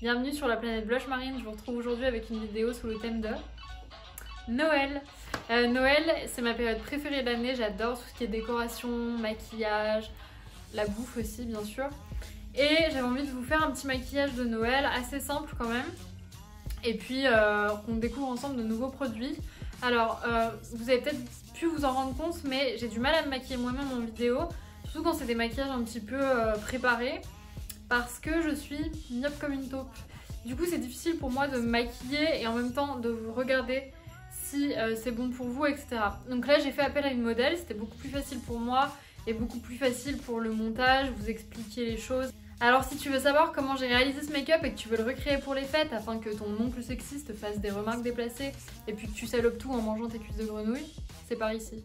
Bienvenue sur la planète Blush Marine, je vous retrouve aujourd'hui avec une vidéo sous le thème de Noël. Noël, c'est ma période préférée de l'année, j'adore tout ce qui est décoration, maquillage, la bouffe aussi bien sûr. Et j'avais envie de vous faire un petit maquillage de Noël assez simple quand même. Et puis qu'on découvre ensemble de nouveaux produits. Alors, vous avez peut-être pu vous en rendre compte, mais j'ai du mal à me maquiller moi-même en vidéo. Surtout quand c'est des maquillages un petit peu préparés. Parce que je suis myope comme une taupe. Du coup c'est difficile pour moi de me maquiller et en même temps de vous regarder si c'est bon pour vous, etc. Donc là j'ai fait appel à une modèle, c'était beaucoup plus facile pour moi et beaucoup plus facile pour le montage, vous expliquer les choses. Alors si tu veux savoir comment j'ai réalisé ce make-up et que tu veux le recréer pour les fêtes afin que ton oncle sexiste fasse des remarques déplacées et puis que tu salopes tout en mangeant tes cuisses de grenouille, c'est par ici.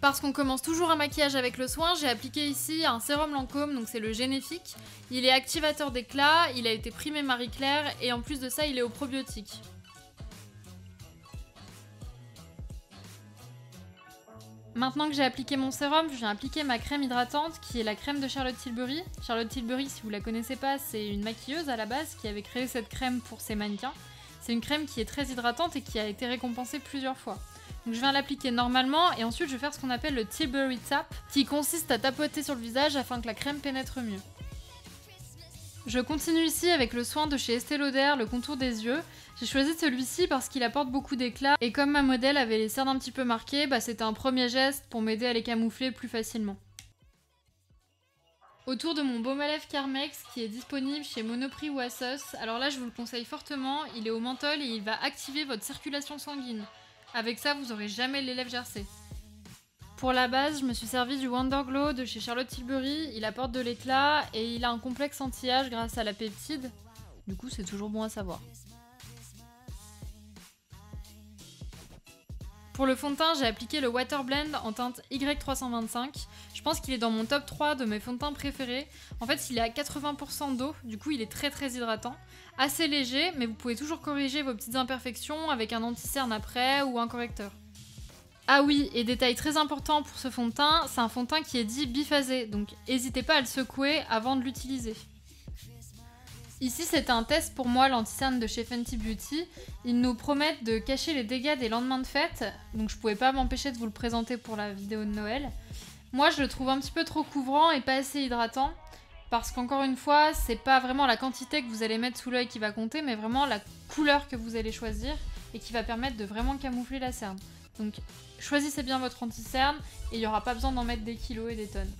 Parce qu'on commence toujours un maquillage avec le soin, j'ai appliqué ici un sérum Lancôme, donc c'est le Généfique. Il est activateur d'éclat, il a été primé Marie-Claire et en plus de ça il est au probiotique. Maintenant que j'ai appliqué mon sérum, je viens appliquer ma crème hydratante qui est la crème de Charlotte Tilbury. Charlotte Tilbury, si vous la connaissez pas, c'est une maquilleuse à la base qui avait créé cette crème pour ses mannequins. C'est une crème qui est très hydratante et qui a été récompensée plusieurs fois. Donc je viens l'appliquer normalement et ensuite je vais faire ce qu'on appelle le Tilbury Tap qui consiste à tapoter sur le visage afin que la crème pénètre mieux. Je continue ici avec le soin de chez Estée Lauder, le contour des yeux. J'ai choisi celui-ci parce qu'il apporte beaucoup d'éclat et comme ma modèle avait les cernes un petit peu marquées, c'était un premier geste pour m'aider à les camoufler plus facilement. Autour de mon baume à lèvres Carmex qui est disponible chez Monoprix ou Asos, alors là je vous le conseille fortement, il est au menthol et il va activer votre circulation sanguine. Avec ça, vous n'aurez jamais les lèvres gercées. Pour la base, je me suis servi du Wonder Glow de chez Charlotte Tilbury. Il apporte de l'éclat et il a un complexe anti-âge grâce à la peptide. Du coup, c'est toujours bon à savoir. Pour le fond de teint, j'ai appliqué le Water Blend en teinte Y325. Je pense qu'il est dans mon top 3 de mes fonds de teint préférés. En fait, il est à 80% d'eau, du coup il est très hydratant. Assez léger, mais vous pouvez toujours corriger vos petites imperfections avec un anti-cerne après ou un correcteur. Ah oui, et détail très important pour ce fond de teint, c'est un fond de teint qui est dit biphasé, donc n'hésitez pas à le secouer avant de l'utiliser. Ici c'est un test pour moi l'anti-cerne de chez Fenty Beauty. Ils nous promettent de cacher les dégâts des lendemains de fête, donc je pouvais pas m'empêcher de vous le présenter pour la vidéo de Noël. Moi je le trouve un petit peu trop couvrant et pas assez hydratant, parce qu'encore une fois c'est pas vraiment la quantité que vous allez mettre sous l'œil qui va compter, mais vraiment la couleur que vous allez choisir et qui va permettre de vraiment camoufler la cerne. Donc choisissez bien votre anti-cerne et il n'y aura pas besoin d'en mettre des kilos et des tonnes.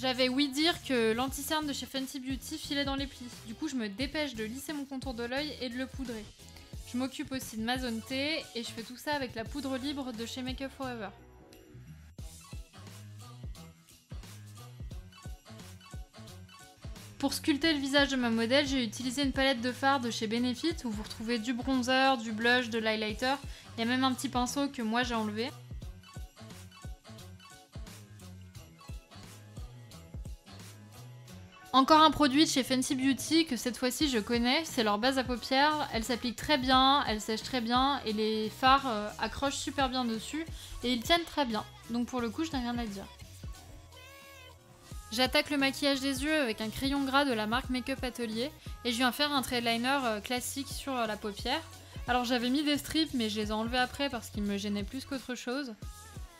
J'avais ouï dire que l'anti-cerne de chez Fenty Beauty filait dans les plis. Du coup, je me dépêche de lisser mon contour de l'œil et de le poudrer. Je m'occupe aussi de ma zone T et je fais tout ça avec la poudre libre de chez Make Up For Ever. Pour sculpter le visage de ma modèle, j'ai utilisé une palette de fard de chez Benefit où vous retrouvez du bronzer, du blush, de l'highlighter. Il y a même un petit pinceau que moi j'ai enlevé. Encore un produit de chez Fenty Beauty que cette fois-ci je connais, c'est leur base à paupières. Elle s'applique très bien, elle sèche très bien et les fards accrochent super bien dessus et ils tiennent très bien. Donc pour le coup je n'ai rien à dire. J'attaque le maquillage des yeux avec un crayon gras de la marque Make Up Atelier et je viens faire un trait liner classique sur la paupière. Alors j'avais mis des strips mais je les ai enlevés après parce qu'ils me gênaient plus qu'autre chose.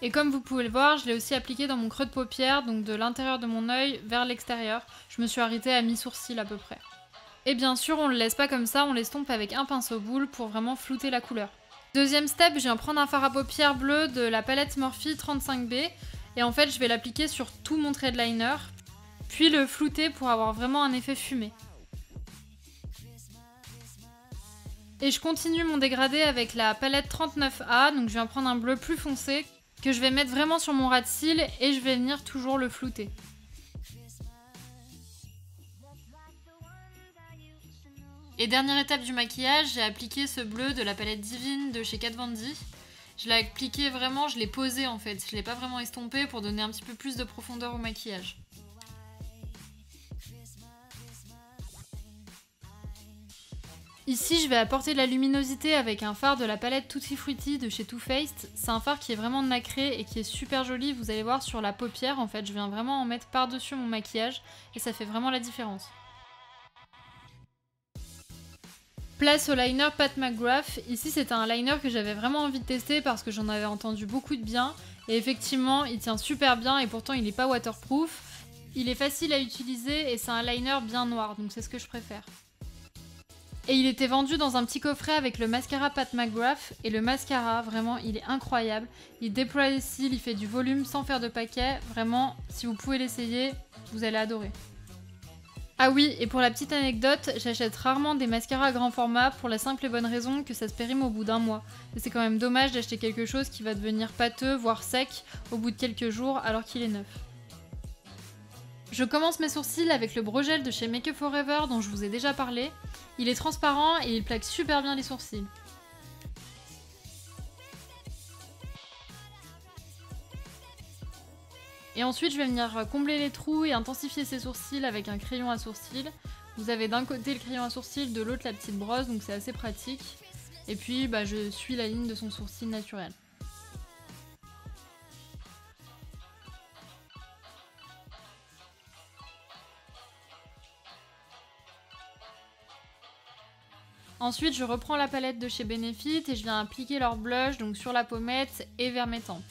Et comme vous pouvez le voir, je l'ai aussi appliqué dans mon creux de paupière, donc de l'intérieur de mon œil vers l'extérieur. Je me suis arrêtée à mi-sourcil à peu près. Et bien sûr, on le laisse pas comme ça, on l'estompe avec un pinceau boule pour vraiment flouter la couleur. Deuxième step, je viens prendre un fard à paupières bleu de la palette Morphe 35B. Et en fait, je vais l'appliquer sur tout mon trait de liner, puis le flouter pour avoir vraiment un effet fumé. Et je continue mon dégradé avec la palette 39A, donc je viens prendre un bleu plus foncé, que je vais mettre vraiment sur mon ras de cils et je vais venir toujours le flouter. Et dernière étape du maquillage, j'ai appliqué ce bleu de la palette Divine de chez Kat Von D. Je l'ai appliqué vraiment, je l'ai posé en fait, je l'ai pas vraiment estompé pour donner un petit peu plus de profondeur au maquillage. Ici, je vais apporter de la luminosité avec un fard de la palette Tutti Frutti de chez Too Faced. C'est un fard qui est vraiment nacré et qui est super joli, vous allez voir sur la paupière en fait. Je viens vraiment en mettre par-dessus mon maquillage et ça fait vraiment la différence. Place au liner Pat McGrath. Ici, c'était un liner que j'avais vraiment envie de tester parce que j'en avais entendu beaucoup de bien. Et effectivement, il tient super bien et pourtant il n'est pas waterproof. Il est facile à utiliser et c'est un liner bien noir, donc c'est ce que je préfère. Et il était vendu dans un petit coffret avec le mascara Pat McGrath. Et le mascara, vraiment, il est incroyable. Il déploie les cils, il fait du volume sans faire de paquet. Vraiment, si vous pouvez l'essayer, vous allez adorer. Ah oui, et pour la petite anecdote, j'achète rarement des mascaras à grand format pour la simple et bonne raison que ça se périme au bout d'un mois. Et c'est quand même dommage d'acheter quelque chose qui va devenir pâteux, voire sec, au bout de quelques jours alors qu'il est neuf. Je commence mes sourcils avec le Brow Gel de chez Make Up For Ever dont je vous ai déjà parlé. Il est transparent et il plaque super bien les sourcils. Et ensuite je vais venir combler les trous et intensifier ces sourcils avec un crayon à sourcils. Vous avez d'un côté le crayon à sourcils, de l'autre la petite brosse, donc c'est assez pratique. Et puis je suis la ligne de son sourcil naturel. Ensuite, je reprends la palette de chez Benefit et je viens appliquer leur blush donc sur la pommette et vers mes tempes.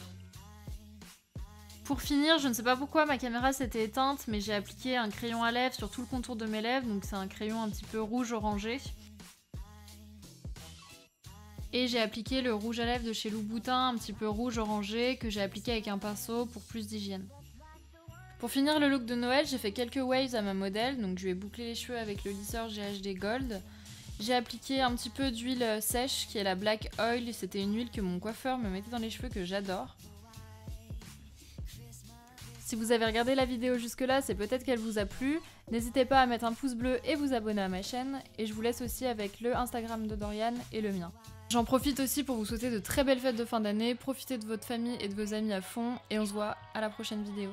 Pour finir, je ne sais pas pourquoi ma caméra s'était éteinte, mais j'ai appliqué un crayon à lèvres sur tout le contour de mes lèvres, donc c'est un crayon un petit peu rouge-orangé. Et j'ai appliqué le rouge à lèvres de chez Louboutin, un petit peu rouge-orangé, que j'ai appliqué avec un pinceau pour plus d'hygiène. Pour finir le look de Noël, j'ai fait quelques waves à ma modèle, donc je lui ai bouclé les cheveux avec le lisseur GHD Gold. J'ai appliqué un petit peu d'huile sèche qui est la Black Oil, c'était une huile que mon coiffeur me mettait dans les cheveux que j'adore. Si vous avez regardé la vidéo jusque là, c'est peut-être qu'elle vous a plu. N'hésitez pas à mettre un pouce bleu et vous abonner à ma chaîne. Et je vous laisse aussi avec le Instagram de Dorian et le mien. J'en profite aussi pour vous souhaiter de très belles fêtes de fin d'année, profitez de votre famille et de vos amis à fond et on se voit à la prochaine vidéo.